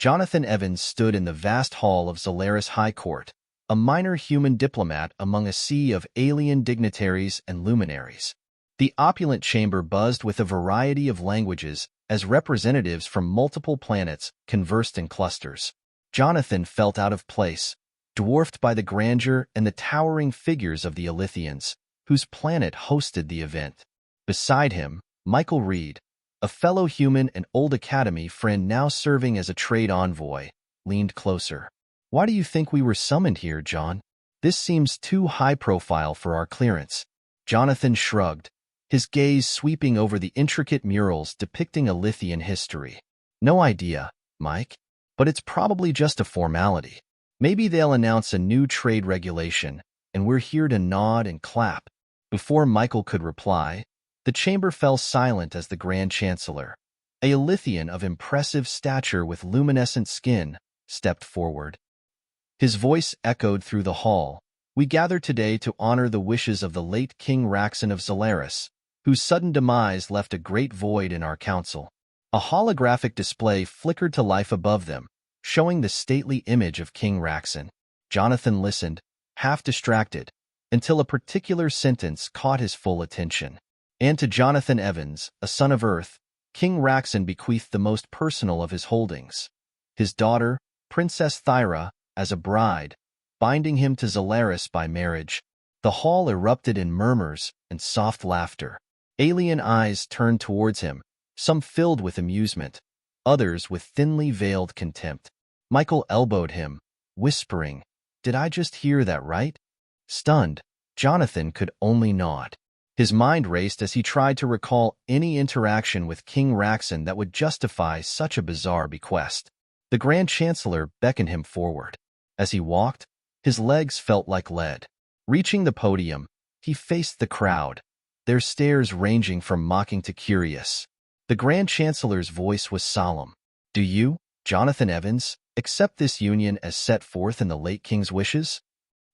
Jonathan Evans stood in the vast hall of Zolaris High Court, a minor human diplomat among a sea of alien dignitaries and luminaries. The opulent chamber buzzed with a variety of languages as representatives from multiple planets conversed in clusters. Jonathan felt out of place, dwarfed by the grandeur and the towering figures of the Alithians, whose planet hosted the event. Beside him, Michael Reed, a fellow human and old Academy friend now serving as a trade envoy, leaned closer. "Why do you think we were summoned here, John? This seems too high-profile for our clearance." Jonathan shrugged, his gaze sweeping over the intricate murals depicting Alithian history. "No idea, Mike. But it's probably just a formality. Maybe they'll announce a new trade regulation, and we're here to nod and clap." Before Michael could reply, the chamber fell silent as the Grand Chancellor, a Alithian of impressive stature with luminescent skin, stepped forward. His voice echoed through the hall. "We gather today to honor the wishes of the late King Raxon of Zolaris, whose sudden demise left a great void in our council." A holographic display flickered to life above them, showing the stately image of King Raxon. Jonathan listened, half distracted, until a particular sentence caught his full attention. "And to Jonathan Evans, a son of Earth, King Raxon bequeathed the most personal of his holdings, his daughter, Princess Thyra, as a bride, binding him to Zolaris by marriage." The hall erupted in murmurs and soft laughter. Alien eyes turned towards him, some filled with amusement, others with thinly veiled contempt. Michael elbowed him, whispering, "Did I just hear that right?" Stunned, Jonathan could only nod. His mind raced as he tried to recall any interaction with King Raxon that would justify such a bizarre bequest. The Grand Chancellor beckoned him forward. As he walked, his legs felt like lead. Reaching the podium, he faced the crowd, their stares ranging from mocking to curious. The Grand Chancellor's voice was solemn. "Do you, Jonathan Evans, accept this union as set forth in the late King's wishes?"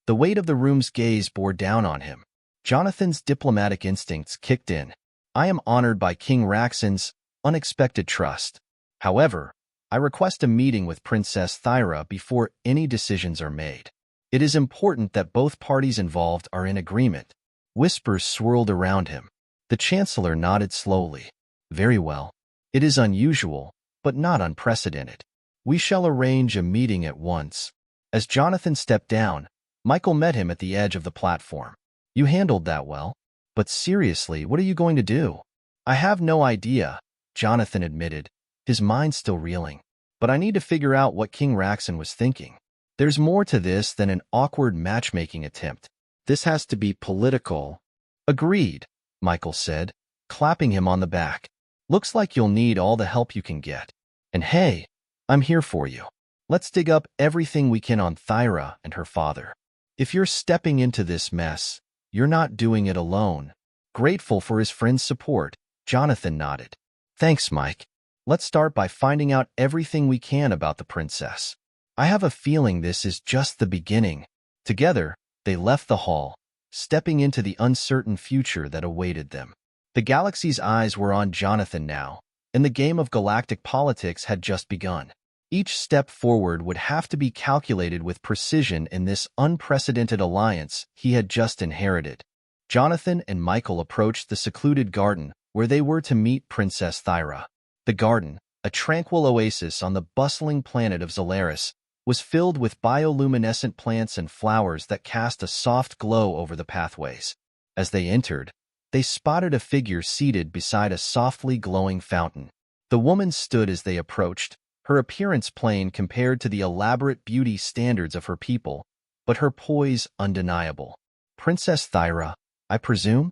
The weight of the room's gaze bore down on him. Jonathan's diplomatic instincts kicked in. "I am honored by King Raxon's unexpected trust. However, I request a meeting with Princess Thyra before any decisions are made. It is important that both parties involved are in agreement." Whispers swirled around him. The Chancellor nodded slowly. "Very well. It is unusual, but not unprecedented. We shall arrange a meeting at once." As Jonathan stepped down, Michael met him at the edge of the platform. "You handled that well. But seriously, what are you going to do?" "I have no idea," Jonathan admitted, his mind still reeling. "But I need to figure out what King Raxon was thinking. There's more to this than an awkward matchmaking attempt. This has to be political." "Agreed," Michael said, clapping him on the back. "Looks like you'll need all the help you can get. And hey, I'm here for you. Let's dig up everything we can on Thyra and her father. If you're stepping into this mess, you're not doing it alone." Grateful for his friend's support, Jonathan nodded. "Thanks, Mike. Let's start by finding out everything we can about the princess. I have a feeling this is just the beginning." Together, they left the hall, stepping into the uncertain future that awaited them. The galaxy's eyes were on Jonathan now, and the game of galactic politics had just begun. Each step forward would have to be calculated with precision in this unprecedented alliance he had just inherited. Jonathan and Michael approached the secluded garden where they were to meet Princess Thyra. The garden, a tranquil oasis on the bustling planet of Zolaris, was filled with bioluminescent plants and flowers that cast a soft glow over the pathways. As they entered, they spotted a figure seated beside a softly glowing fountain. The woman stood as they approached, her appearance plain compared to the elaborate beauty standards of her people, but her poise undeniable. "Princess Thyra, I presume?"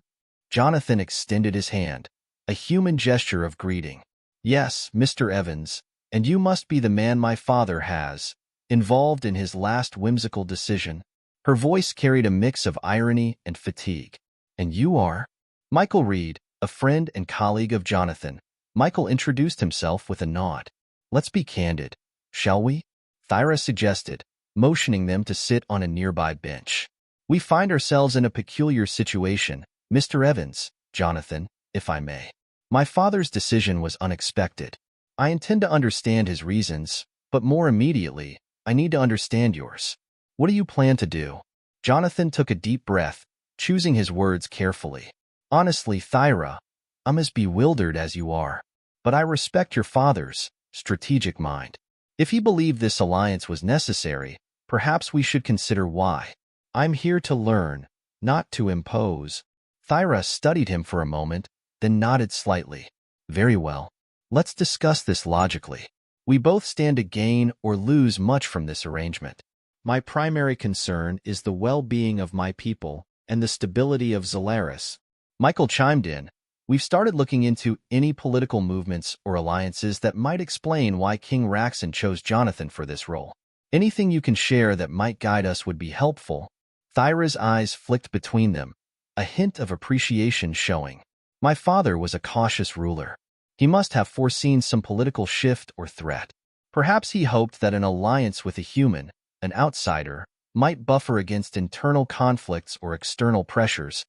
Jonathan extended his hand, a human gesture of greeting. "Yes, Mr. Evans, and you must be the man my father has involved in his last whimsical decision." Her voice carried a mix of irony and fatigue. "And you are?" "Michael Reed, a friend and colleague of Jonathan." Michael introduced himself with a nod. "Let's be candid, shall we?" Thyra suggested, motioning them to sit on a nearby bench. "We find ourselves in a peculiar situation, Mr. Evans, Jonathan, if I may. My father's decision was unexpected. I intend to understand his reasons, But more immediately, I need to understand yours. What do you plan to do? Jonathan took a deep breath, choosing his words carefully. Honestly, Thyra, I'm as bewildered as you are. But I respect your father's strategic mind. If he believed this alliance was necessary, perhaps we should consider why. I'm here to learn, not to impose. Thyra studied him for a moment, then nodded slightly. Very well. Let's discuss this logically. We both stand to gain or lose much from this arrangement. My primary concern is the well-being of my people and the stability of Zolaris. Michael chimed in. We've started looking into any political movements or alliances that might explain why King Raxon chose Jonathan for this role. Anything you can share that might guide us would be helpful. Thyra's eyes flicked between them, a hint of appreciation showing. My father was a cautious ruler. He must have foreseen some political shift or threat. Perhaps he hoped that an alliance with a human, an outsider, might buffer against internal conflicts or external pressures.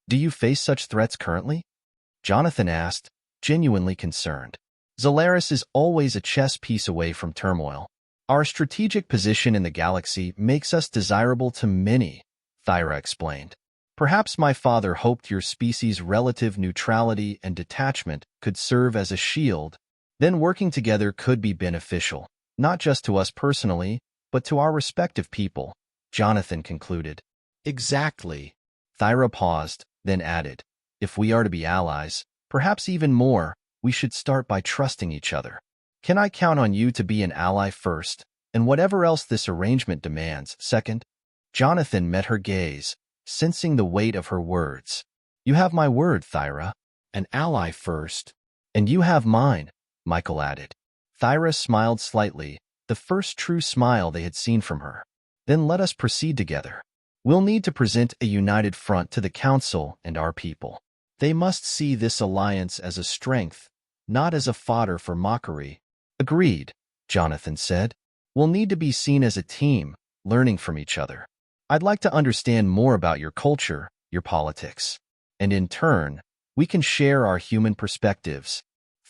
Do you face such threats currently? Jonathan asked, genuinely concerned. Zolaris is always a chess piece away from turmoil. Our strategic position in the galaxy makes us desirable to many, Thyra explained. Perhaps my father hoped your species' relative neutrality and detachment could serve as a shield. Then working together could be beneficial, not just to us personally, but to our respective people, Jonathan concluded. Exactly. Thyra paused, then added, if we are to be allies, perhaps even more, we should start by trusting each other. Can I count on you to be an ally first, and whatever else this arrangement demands, second? Jonathan met her gaze, sensing the weight of her words. You have my word, Thyra. An ally first. And you have mine, Michael added. Thyra smiled slightly, the first true smile they had seen from her. Then let us proceed together. We'll need to present a united front to the Council and our people. They must see this alliance as a strength, not as a fodder for mockery. Agreed, Jonathan said. We'll need to be seen as a team, learning from each other. I'd like to understand more about your culture, your politics. And in turn, we can share our human perspectives.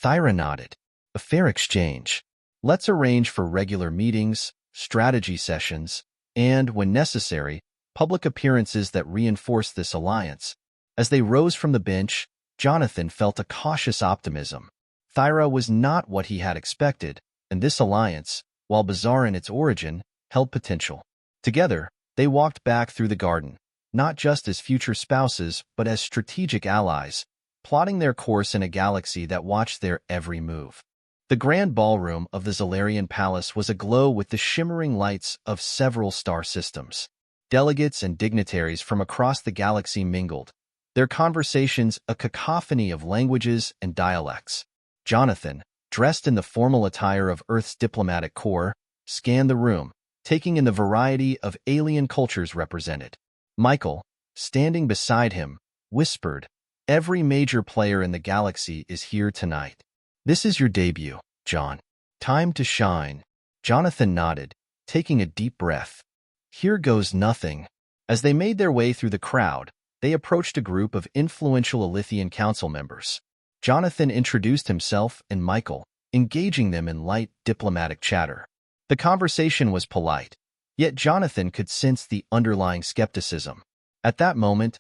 Thyra nodded. A fair exchange. Let's arrange for regular meetings, strategy sessions, and, when necessary, public appearances that reinforce this alliance. As they rose from the bench, Jonathan felt a cautious optimism. Thyra was not what he had expected, and this alliance, while bizarre in its origin, held potential. Together, they walked back through the garden, not just as future spouses, but as strategic allies, plotting their course in a galaxy that watched their every move. The grand ballroom of the Zolarian Palace was aglow with the shimmering lights of several star systems. Delegates and dignitaries from across the galaxy mingled, their conversations a cacophony of languages and dialects. Jonathan, dressed in the formal attire of Earth's diplomatic corps, scanned the room, taking in the variety of alien cultures represented. Michael, standing beside him, whispered, "Every major player in the galaxy is here tonight. This is your debut, John. Time to shine." Jonathan nodded, taking a deep breath. Here goes nothing. As they made their way through the crowd, they approached a group of influential Alithian council members. Jonathan introduced himself and Michael, engaging them in light diplomatic chatter. The conversation was polite, yet Jonathan could sense the underlying skepticism. At that moment,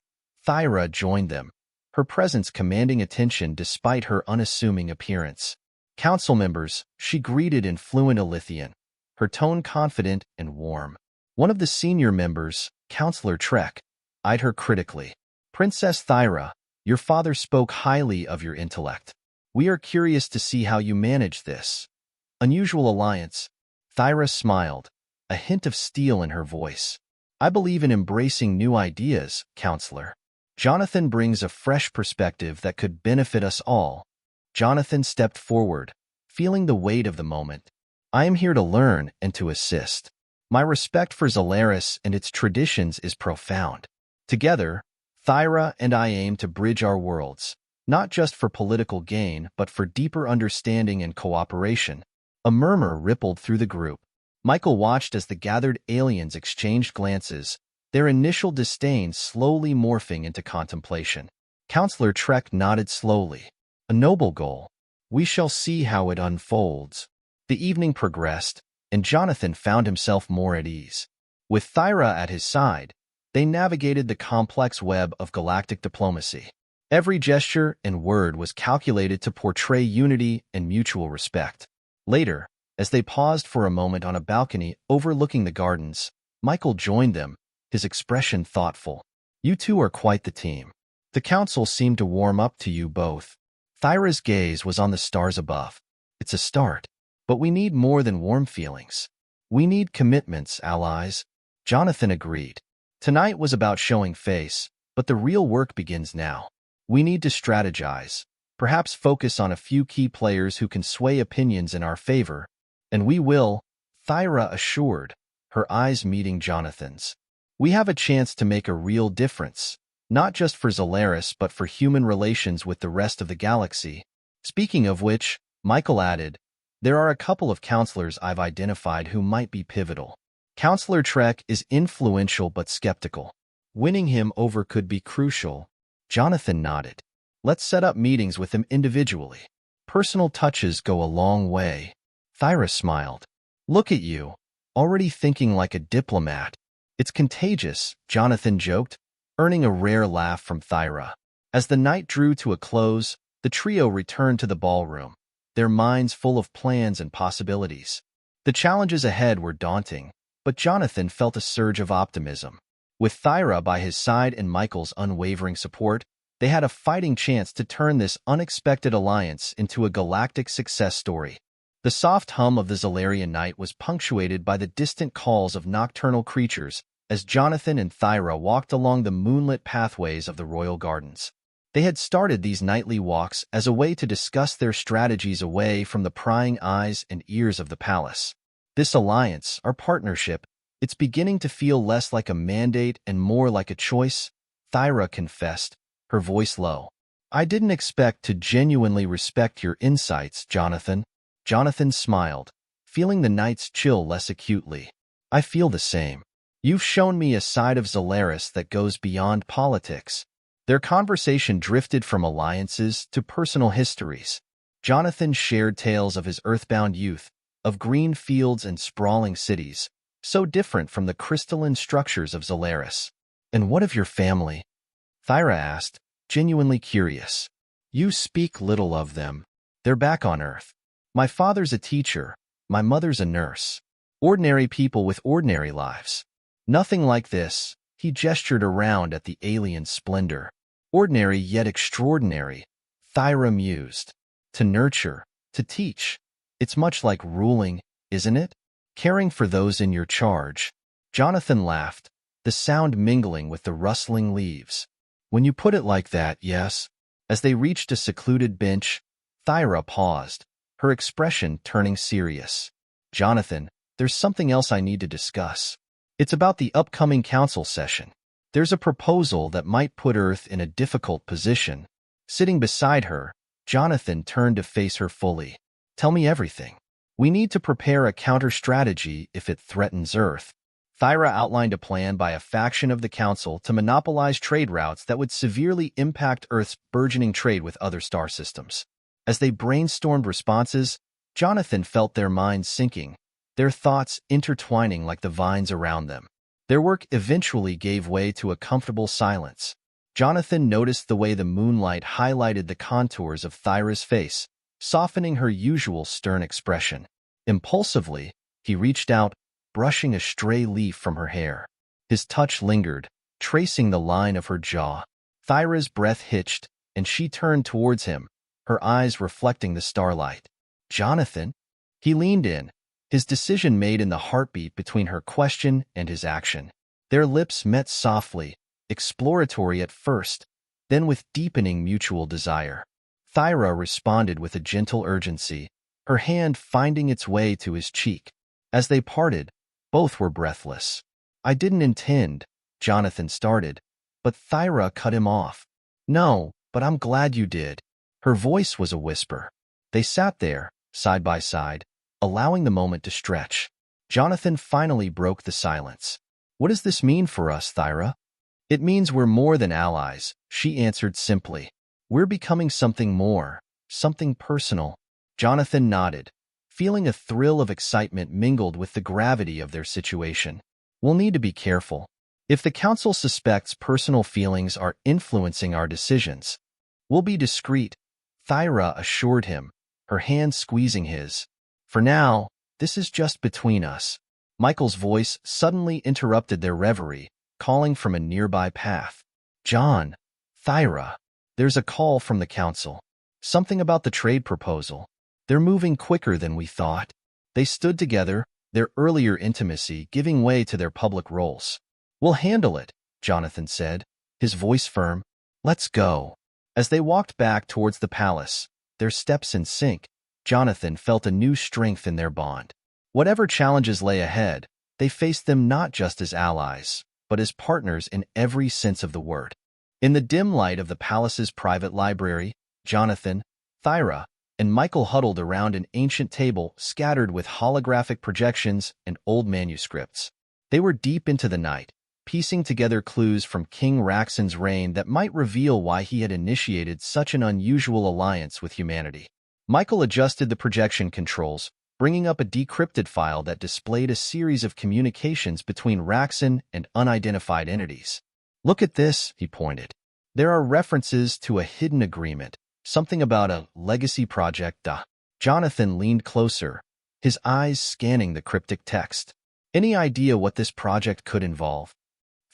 Thyra joined them, her presence commanding attention despite her unassuming appearance. Council members, she greeted in fluent Alithian, her tone confident and warm. One of the senior members, Counselor Trek, eyed her critically. "Princess Thyra, your father spoke highly of your intellect. We are curious to see how you manage this unusual alliance." Thyra smiled, a hint of steel in her voice. "I believe in embracing new ideas, Counselor. Jonathan brings a fresh perspective that could benefit us all." Jonathan stepped forward, feeling the weight of the moment. "I am here to learn and to assist. My respect for Zolaris and its traditions is profound. Together, Thyra and I aim to bridge our worlds, not just for political gain, but for deeper understanding and cooperation." A murmur rippled through the group. Michael watched as the gathered aliens exchanged glances, their initial disdain slowly morphing into contemplation. Counselor Trek nodded slowly. "A noble goal. We shall see how it unfolds." The evening progressed, and Jonathan found himself more at ease. With Thyra at his side, they navigated the complex web of galactic diplomacy. Every gesture and word was calculated to portray unity and mutual respect. Later, as they paused for a moment on a balcony overlooking the gardens, Michael joined them, his expression thoughtful. "You two are quite the team. The council seemed to warm up to you both." Thyra's gaze was on the stars above. "It's a start. But we need more than warm feelings. We need commitments, allies." Jonathan agreed. Tonight was about showing face, but the real work begins now. We need to strategize, perhaps focus on a few key players who can sway opinions in our favor, and we will, Thyra assured, her eyes meeting Jonathan's. "We have a chance to make a real difference, not just for Zolaris but for human relations with the rest of the galaxy." Speaking of which, Michael added, "There are a couple of counselors I've identified who might be pivotal." Counselor Trek is influential but skeptical. Winning him over could be crucial. Jonathan nodded. "Let's set up meetings with them individually. Personal touches go a long way." Thyra smiled. "Look at you, already thinking like a diplomat." "It's contagious," Jonathan joked, earning a rare laugh from Thyra. As the night drew to a close, the trio returned to the ballroom, their minds full of plans and possibilities. The challenges ahead were daunting, but Jonathan felt a surge of optimism. With Thyra by his side and Michael's unwavering support, they had a fighting chance to turn this unexpected alliance into a galactic success story. The soft hum of the Zolarian night was punctuated by the distant calls of nocturnal creatures as Jonathan and Thyra walked along the moonlit pathways of the royal gardens. They had started these nightly walks as a way to discuss their strategies away from the prying eyes and ears of the palace. This alliance, our partnership, it's beginning to feel less like a mandate and more like a choice, Thyra confessed, her voice low. "I didn't expect to genuinely respect your insights, Jonathan." Jonathan smiled, feeling the night's chill less acutely. "I feel the same. You've shown me a side of Zolaris that goes beyond politics." Their conversation drifted from alliances to personal histories. Jonathan shared tales of his earthbound youth, of green fields and sprawling cities, so different from the crystalline structures of Zolaris. "And what of your family?" Thyra asked, genuinely curious. "You speak little of them. They're back on Earth. My father's a teacher, my mother's a nurse. Ordinary people with ordinary lives. Nothing like this." He gestured around at the alien splendor. "Ordinary yet extraordinary," Thyra mused. "To nurture, to teach. It's much like ruling, isn't it? Caring for those in your charge." Jonathan laughed, the sound mingling with the rustling leaves. "When you put it like that, yes." As they reached a secluded bench, Thyra paused, her expression turning serious. "Jonathan, there's something else I need to discuss. It's about the upcoming council session. There's a proposal that might put Earth in a difficult position." Sitting beside her, Jonathan turned to face her fully. "Tell me everything. We need to prepare a counter-strategy if it threatens Earth." Thyra outlined a plan by a faction of the Council to monopolize trade routes that would severely impact Earth's burgeoning trade with other star systems. As they brainstormed responses, Jonathan felt their minds sinking, their thoughts intertwining like the vines around them. Their work eventually gave way to a comfortable silence. Jonathan noticed the way the moonlight highlighted the contours of Thyra's face, softening her usual stern expression. Impulsively, he reached out, brushing a stray leaf from her hair. His touch lingered, tracing the line of her jaw. Thyra's breath hitched, and she turned towards him, her eyes reflecting the starlight. "Jonathan?" He leaned in, his decision made in the heartbeat between her question and his action. Their lips met softly, exploratory at first, then with deepening mutual desire. Thyra responded with a gentle urgency, her hand finding its way to his cheek. As they parted, both were breathless. "I didn't intend," Jonathan started, but Thyra cut him off. "No, but I'm glad you did." Her voice was a whisper. They sat there, side by side, allowing the moment to stretch. Jonathan finally broke the silence. "What does this mean for us, Thyra?" "It means we're more than allies," she answered simply. "We're becoming something more, something personal." Jonathan nodded, feeling a thrill of excitement mingled with the gravity of their situation. We'll need to be careful. If the council suspects personal feelings are influencing our decisions, we'll be discreet, Thyra assured him, her hand squeezing his. For now, this is just between us. Michael's voice suddenly interrupted their reverie, calling from a nearby path. John, Thyra, there's a call from the council. Something about the trade proposal. They're moving quicker than we thought. They stood together, their earlier intimacy giving way to their public roles. We'll handle it, Jonathan said, his voice firm. Let's go. As they walked back towards the palace, their steps in sync, Jonathan felt a new strength in their bond. Whatever challenges lay ahead, they faced them not just as allies, but as partners in every sense of the word. In the dim light of the palace's private library, Jonathan, Thyra, and Michael huddled around an ancient table scattered with holographic projections and old manuscripts. They were deep into the night, piecing together clues from King Raxon's reign that might reveal why he had initiated such an unusual alliance with humanity. Michael adjusted the projection controls, bringing up a decrypted file that displayed a series of communications between Raxon and unidentified entities. Look at this, he pointed. There are references to a hidden agreement, something about a legacy project. Jonathan leaned closer, his eyes scanning the cryptic text. Any idea what this project could involve?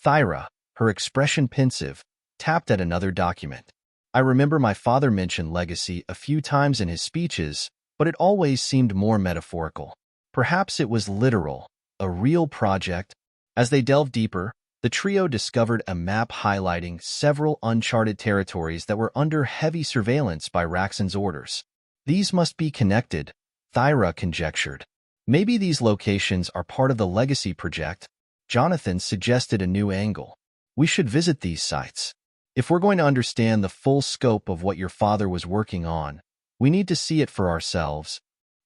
Thyra, her expression pensive, tapped at another document. I remember my father mentioned legacy a few times in his speeches, but it always seemed more metaphorical. Perhaps it was literal, a real project. As they delved deeper, the trio discovered a map highlighting several uncharted territories that were under heavy surveillance by Raxon's orders. These must be connected, Thyra conjectured. Maybe these locations are part of the legacy project. Jonathan suggested a new angle. We should visit these sites. If we're going to understand the full scope of what your father was working on, we need to see it for ourselves.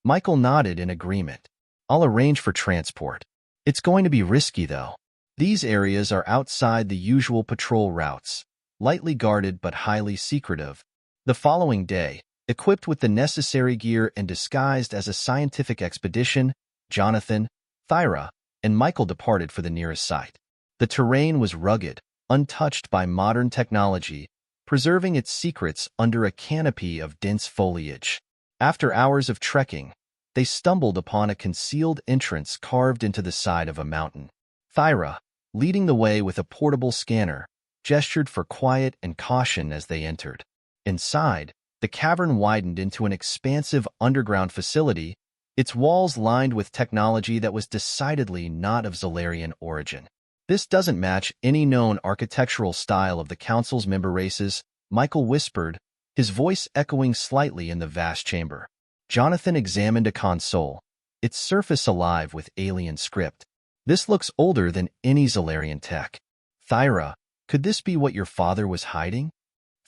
Michael nodded in agreement. I'll arrange for transport. It's going to be risky, though. These areas are outside the usual patrol routes, lightly guarded but highly secretive. The following day, equipped with the necessary gear and disguised as a scientific expedition, Jonathan, Thyra, and Michael departed for the nearest site. The terrain was rugged, untouched by modern technology, preserving its secrets under a canopy of dense foliage. After hours of trekking, they stumbled upon a concealed entrance carved into the side of a mountain. Thyra, leading the way with a portable scanner, gestured for quiet and caution as they entered. Inside, the cavern widened into an expansive underground facility, its walls lined with technology that was decidedly not of Zolarian origin. This doesn't match any known architectural style of the Council's member races, Michael whispered, his voice echoing slightly in the vast chamber. Jonathan examined a console, its surface alive with alien script. This looks older than any Zolarian tech. Thyra, could this be what your father was hiding?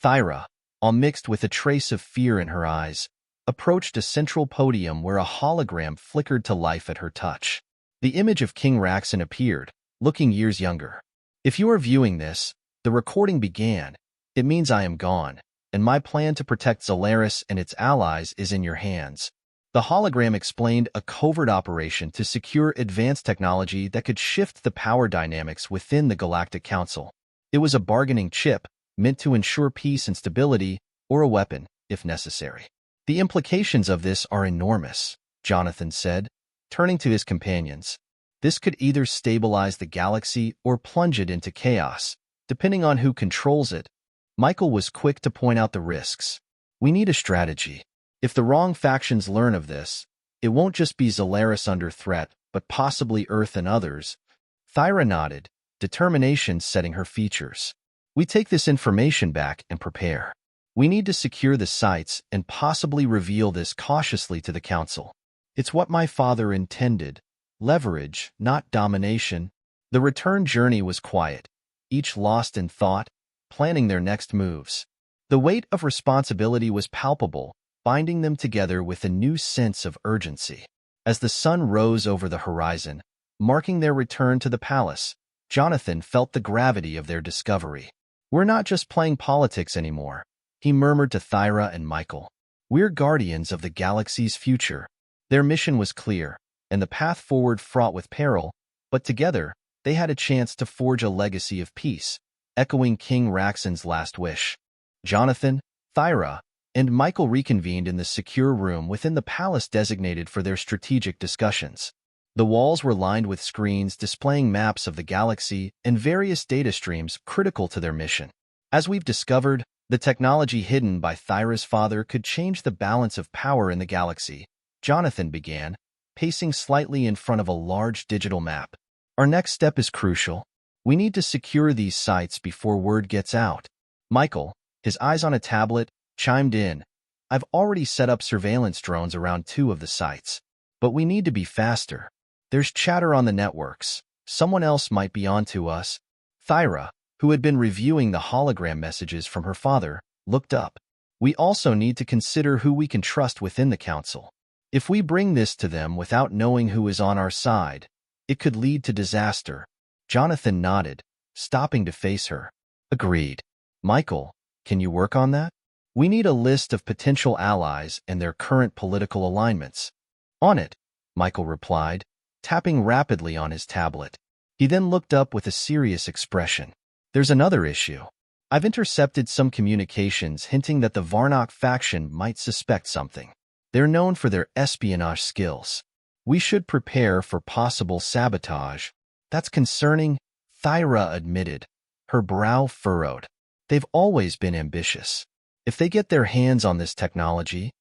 Thyra, all mixed with a trace of fear in her eyes, approached a central podium where a hologram flickered to life at her touch. The image of King Raxon appeared, looking years younger. If you are viewing this, the recording began. It means I am gone, and my plan to protect Zolaris and its allies is in your hands. The hologram explained a covert operation to secure advanced technology that could shift the power dynamics within the Galactic Council. It was a bargaining chip, meant to ensure peace and stability, or a weapon, if necessary. The implications of this are enormous, Jonathan said, turning to his companions. This could either stabilize the galaxy or plunge it into chaos, depending on who controls it. Michael was quick to point out the risks. We need a strategy. If the wrong factions learn of this, it won't just be Zolaris under threat, but possibly Earth and others. Thyra nodded, determination setting her features. We take this information back and prepare. We need to secure the sites and possibly reveal this cautiously to the Council. It's what my father intended. Leverage, not domination. The return journey was quiet, each lost in thought, planning their next moves. The weight of responsibility was palpable, binding them together with a new sense of urgency. As the sun rose over the horizon, marking their return to the palace, Jonathan felt the gravity of their discovery. We're not just playing politics anymore, he murmured to Thyra and Michael. We're guardians of the galaxy's future. Their mission was clear, and the path forward fraught with peril, but together, they had a chance to forge a legacy of peace, echoing King Raxon's last wish. Jonathan, Thyra, and Michael reconvened in the secure room within the palace designated for their strategic discussions. The walls were lined with screens displaying maps of the galaxy and various data streams critical to their mission. As we've discovered, the technology hidden by Thyra's father could change the balance of power in the galaxy, Jonathan began, pacing slightly in front of a large digital map. Our next step is crucial. We need to secure these sites before word gets out. Michael, his eyes on a tablet, chimed in. I've already set up surveillance drones around 2 of the sites. But we need to be faster. There's chatter on the networks. Someone else might be onto us. Thyra, who had been reviewing the hologram messages from her father, looked up. We also need to consider who we can trust within the council. If we bring this to them without knowing who is on our side, it could lead to disaster. Jonathan nodded, stopping to face her. Agreed. Michael, can you work on that? We need a list of potential allies and their current political alignments. On it, Michael replied, tapping rapidly on his tablet. He then looked up with a serious expression. There's another issue. I've intercepted some communications hinting that the Varnock faction might suspect something. They're known for their espionage skills. We should prepare for possible sabotage. That's concerning, Thyra admitted, her brow furrowed. They've always been ambitious. If they get their hands on this technology,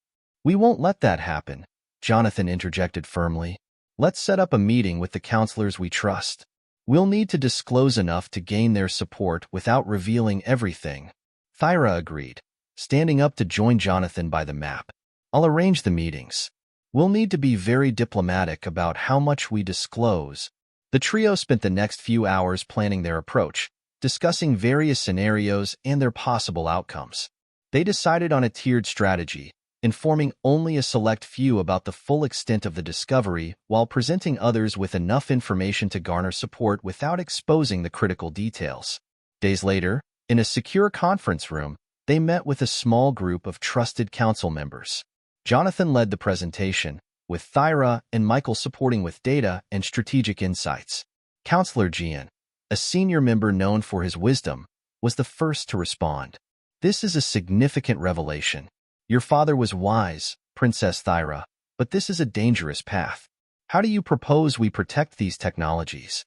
we won't let that happen, Jonathan interjected firmly. Let's set up a meeting with the counselors we trust. We'll need to disclose enough to gain their support without revealing everything. Thyra agreed, standing up to join Jonathan by the map. I'll arrange the meetings. We'll need to be very diplomatic about how much we disclose. The trio spent the next few hours planning their approach, discussing various scenarios and their possible outcomes. They decided on a tiered strategy, informing only a select few about the full extent of the discovery while presenting others with enough information to garner support without exposing the critical details. Days later, in a secure conference room, they met with a small group of trusted council members. Jonathan led the presentation, with Thyra and Michael supporting with data and strategic insights. Counselor Gian, a senior member known for his wisdom, was the first to respond. This is a significant revelation. Your father was wise, Princess Thyra, but this is a dangerous path. How do you propose we protect these technologies?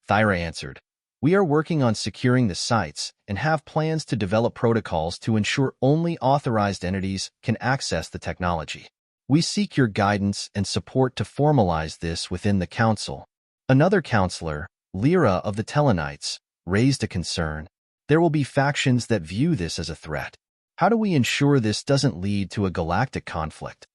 Thyra answered, we are working on securing the sites and have plans to develop protocols to ensure only authorized entities can access the technology. We seek your guidance and support to formalize this within the council. Another counselor, Lyra of the Telenites, raised a concern. There will be factions that view this as a threat. How do we ensure this doesn't lead to a galactic conflict?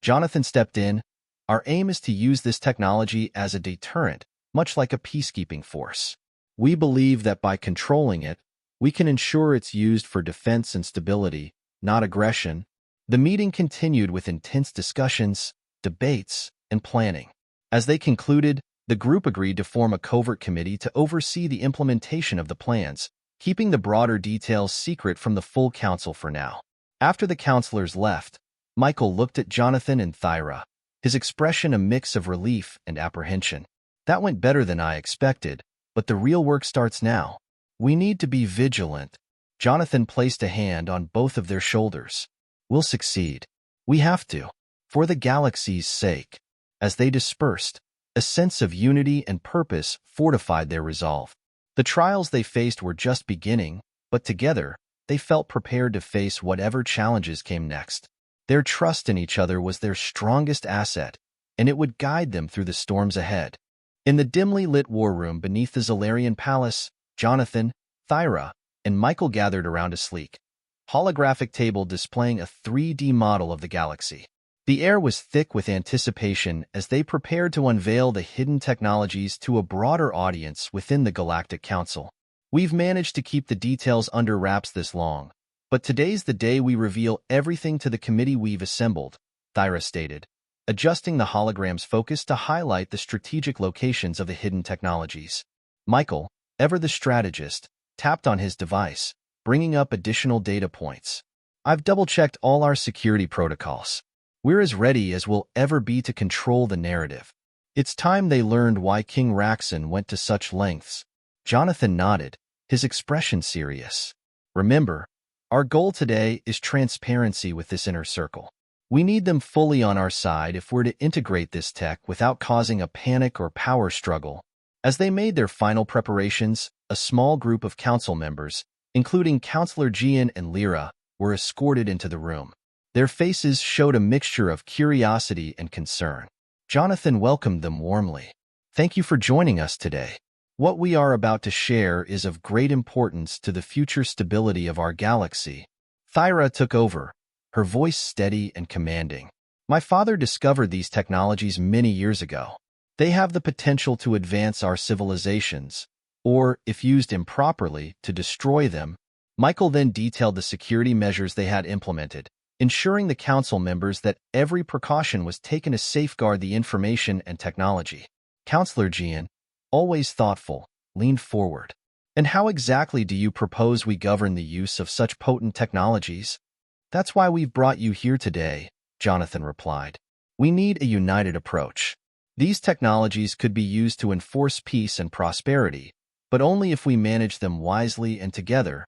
Jonathan stepped in. Our aim is to use this technology as a deterrent, much like a peacekeeping force. We believe that by controlling it, we can ensure it's used for defense and stability, not aggression. The meeting continued with intense discussions, debates, and planning. As they concluded, the group agreed to form a covert committee to oversee the implementation of the plans, keeping the broader details secret from the full council for now. After the counselors left, Michael looked at Jonathan and Thyra, his expression a mix of relief and apprehension. That went better than I expected, but the real work starts now. We need to be vigilant. Jonathan placed a hand on both of their shoulders. We'll succeed. We have to. For the galaxy's sake. As they dispersed, a sense of unity and purpose fortified their resolve. The trials they faced were just beginning, but together, they felt prepared to face whatever challenges came next. Their trust in each other was their strongest asset, and it would guide them through the storms ahead. In the dimly lit war room beneath the Zalarian palace, Jonathan, Thyra, and Michael gathered around a sleek, holographic table displaying a 3D model of the galaxy. The air was thick with anticipation as they prepared to unveil the hidden technologies to a broader audience within the Galactic Council. We've managed to keep the details under wraps this long, but today's the day we reveal everything to the committee we've assembled, Thyra stated, adjusting the hologram's focus to highlight the strategic locations of the hidden technologies. Michael, ever the strategist, tapped on his device, bringing up additional data points. I've double-checked all our security protocols. We're as ready as we'll ever be to control the narrative. It's time they learned why King Raxon went to such lengths. Jonathan nodded, his expression serious. Remember, our goal today is transparency with this inner circle. We need them fully on our side if we're to integrate this tech without causing a panic or power struggle. As they made their final preparations, a small group of council members, including Counselor Gian and Lyra, were escorted into the room. Their faces showed a mixture of curiosity and concern. Jonathan welcomed them warmly. Thank you for joining us today. What we are about to share is of great importance to the future stability of our galaxy. Thyra took over, her voice steady and commanding. My father discovered these technologies many years ago. They have the potential to advance our civilizations, or, if used improperly, to destroy them. Michael then detailed the security measures they had implemented, ensuring the council members that every precaution was taken to safeguard the information and technology. Counselor Gian, always thoughtful, leaned forward. And how exactly do you propose we govern the use of such potent technologies? That's why we've brought you here today, Jonathan replied. We need a united approach. These technologies could be used to enforce peace and prosperity, but only if we manage them wisely and together.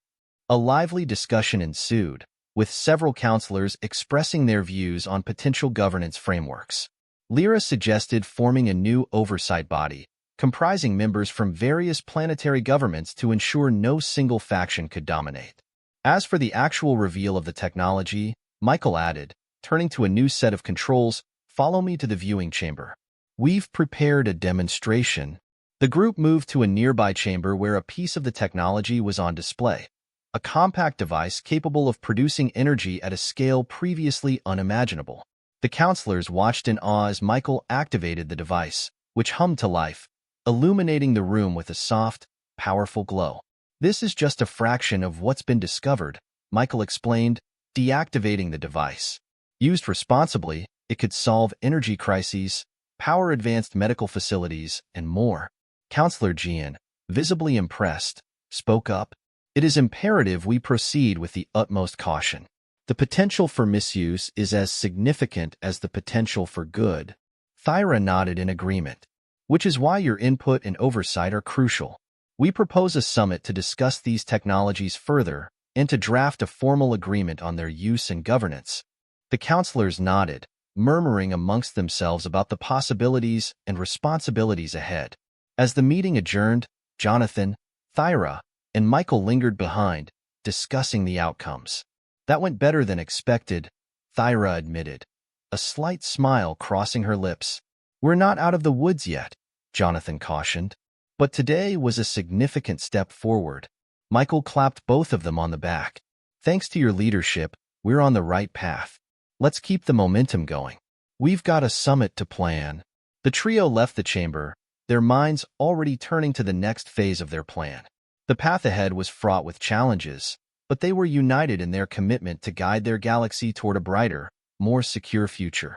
A lively discussion ensued, with several counselors expressing their views on potential governance frameworks. Lyra suggested forming a new oversight body, comprising members from various planetary governments to ensure no single faction could dominate. As for the actual reveal of the technology, Michael added, turning to a new set of controls, "Follow me to the viewing chamber. We've prepared a demonstration." The group moved to a nearby chamber where a piece of the technology was on display. A compact device capable of producing energy at a scale previously unimaginable. The counselors watched in awe as Michael activated the device, which hummed to life, illuminating the room with a soft, powerful glow. "This is just a fraction of what's been discovered," Michael explained, deactivating the device. Used responsibly, it could solve energy crises, power advanced medical facilities, and more. Counselor Gian, visibly impressed, spoke up. "It is imperative we proceed with the utmost caution. The potential for misuse is as significant as the potential for good." Thyra nodded in agreement, "which is why your input and oversight are crucial. We propose a summit to discuss these technologies further and to draft a formal agreement on their use and governance." The counselors nodded, murmuring amongst themselves about the possibilities and responsibilities ahead. As the meeting adjourned, Jonathan, Thyra, and Michael lingered behind, discussing the outcomes. "That went better than expected," Thyra admitted, a slight smile crossing her lips. "We're not out of the woods yet," Jonathan cautioned. "But today was a significant step forward." Michael clapped both of them on the back. "Thanks to your leadership, we're on the right path. Let's keep the momentum going. We've got a summit to plan." The trio left the chamber, their minds already turning to the next phase of their plan. The path ahead was fraught with challenges, but they were united in their commitment to guide their galaxy toward a brighter, more secure future.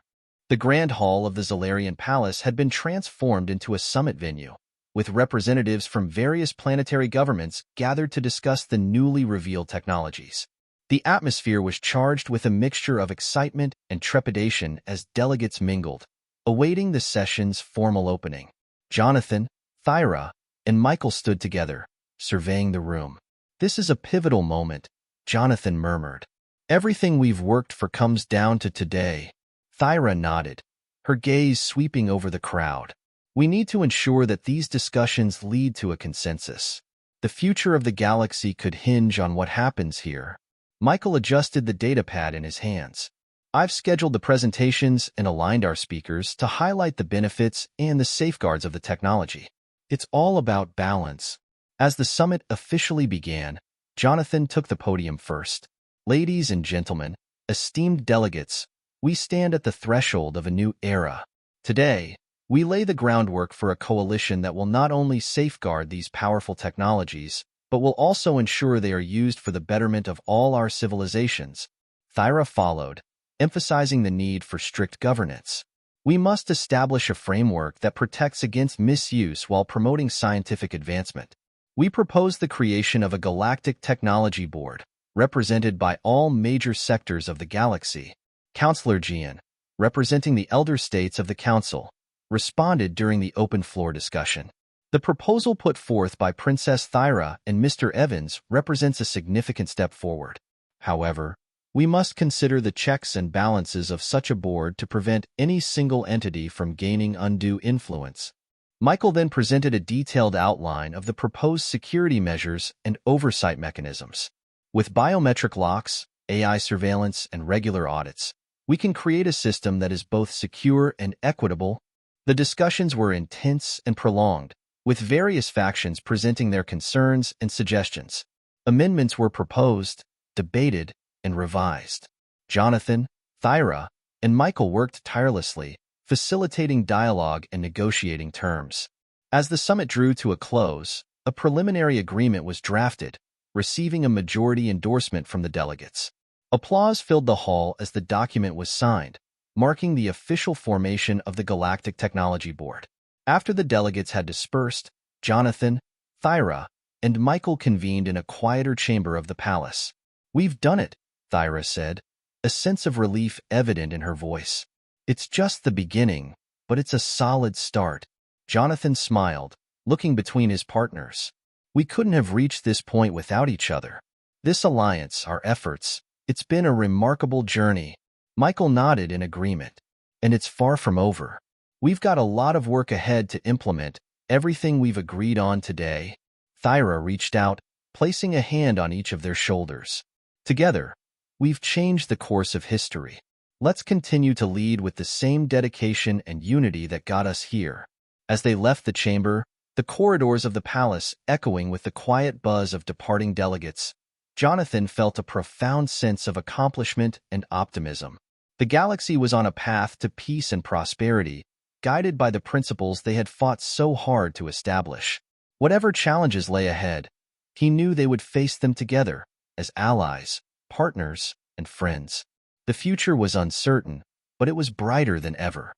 The Grand Hall of the Zalarian Palace had been transformed into a summit venue, with representatives from various planetary governments gathered to discuss the newly revealed technologies. The atmosphere was charged with a mixture of excitement and trepidation as delegates mingled, awaiting the session's formal opening. Jonathan, Thyra, and Michael stood together, surveying the room. "This is a pivotal moment," Jonathan murmured. "Everything we've worked for comes down to today." Thyra nodded, her gaze sweeping over the crowd. "We need to ensure that these discussions lead to a consensus. The future of the galaxy could hinge on what happens here." Michael adjusted the datapad in his hands. "I've scheduled the presentations and aligned our speakers to highlight the benefits and the safeguards of the technology. It's all about balance." As the summit officially began, Jonathan took the podium first. "Ladies and gentlemen, esteemed delegates, we stand at the threshold of a new era. Today, we lay the groundwork for a coalition that will not only safeguard these powerful technologies, but will also ensure they are used for the betterment of all our civilizations." Thyra followed, emphasizing the need for strict governance. "We must establish a framework that protects against misuse while promoting scientific advancement. We propose the creation of a Galactic Technology Board, represented by all major sectors of the galaxy." Counselor Gian, representing the elder states of the Council, responded during the open floor discussion. The proposal put forth by Princess Thyra and Mr. Evans represents a significant step forward. However, we must consider the checks and balances of such a board to prevent any single entity from gaining undue influence. Michael then presented a detailed outline of the proposed security measures and oversight mechanisms. With biometric locks, AI surveillance, and regular audits, we can create a system that is both secure and equitable. The discussions were intense and prolonged, with various factions presenting their concerns and suggestions. Amendments were proposed, debated, and revised. Jonathan, Thyra, and Michael worked tirelessly, facilitating dialogue and negotiating terms. As the summit drew to a close, a preliminary agreement was drafted, receiving a majority endorsement from the delegates. Applause filled the hall as the document was signed, marking the official formation of the Galactic Technology Board. After the delegates had dispersed, Jonathan, Thyra, and Michael convened in a quieter chamber of the palace. "We've done it," Thyra said, a sense of relief evident in her voice. "It's just the beginning, but it's a solid start." Jonathan smiled, looking between his partners. "We couldn't have reached this point without each other. This alliance, our efforts, it's been a remarkable journey." Michael nodded in agreement. "And it's far from over. We've got a lot of work ahead to implement everything we've agreed on today." Thyra reached out, placing a hand on each of their shoulders. "Together, we've changed the course of history. Let's continue to lead with the same dedication and unity that got us here." As they left the chamber, the corridors of the palace echoing with the quiet buzz of departing delegates, Jonathan felt a profound sense of accomplishment and optimism. The galaxy was on a path to peace and prosperity, guided by the principles they had fought so hard to establish. Whatever challenges lay ahead, he knew they would face them together, as allies, partners, and friends. The future was uncertain, but it was brighter than ever.